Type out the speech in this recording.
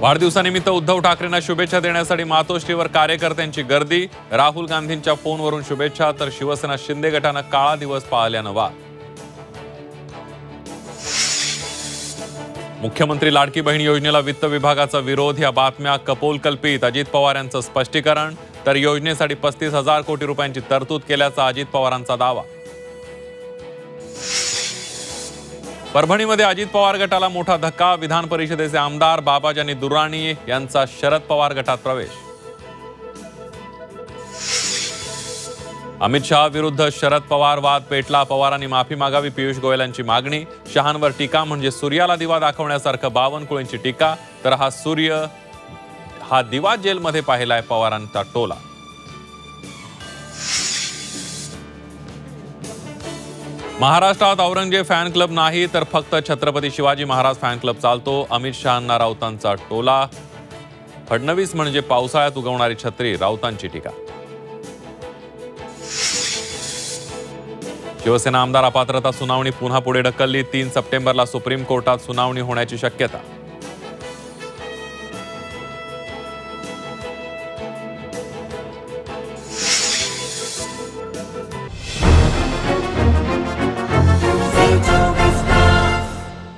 वाढदिवसानिमित्त उद्धव ठाकरेंना शुभेच्छा देण्यासाठी मातोश्रीवर कार्यकर्त्यांची गर्दी। राहुल गांधींच्या फोनवरून शुभेच्छा, तर शिवसेना शिंदे गटानं काळा दिवस पाळल्यानं वाद। मुख्यमंत्री लाडकी बहीण योजनेला वित्त विभागाचा विरोध, या बातम्या कपोलकल्पित। अजित पवार यांचं स्पष्टीकरण, तर योजनेसाठी 35,000 कोटी रुपयांची तरतूद केल्याचा अजित पवारांचा दावा। परभणीमध्ये अजित पवार गटाला मोठा धक्का, विधान परिषदेचे आमदार बाबाजानी दुर्राणी यांचा शरद पवार गटात प्रवेश। अमित शहा विरुद्ध शरद पवार वाद पेटला, पवारांनी माफी मागावी, पियुष गोयलांची मागणी। शहांवर टीका म्हणजे सूर्याला दिवा दाखवण्यासारखं, बावनकुळेंची टीका, तर हा दिवा जेलमध्ये पाहिलाय पवारांचा टोला। महाराष्ट्रात औरंगजेब फॅन क्लब नाही, तर फक्त छत्रपती शिवाजी महाराज फॅन क्लब चालतो। अमित शहांना राऊतांचा टोला। फडणवीस म्हणजे पावसाळ्यात उगवणारी छत्री, राऊतांची टीका। शिवसेना आमदार अपात्रता सुनावणी पुन्हा पुढे ढकलली, 3 सप्टेंबरला सुप्रीम कोर्टात सुनावणी होण्याची शक्यता।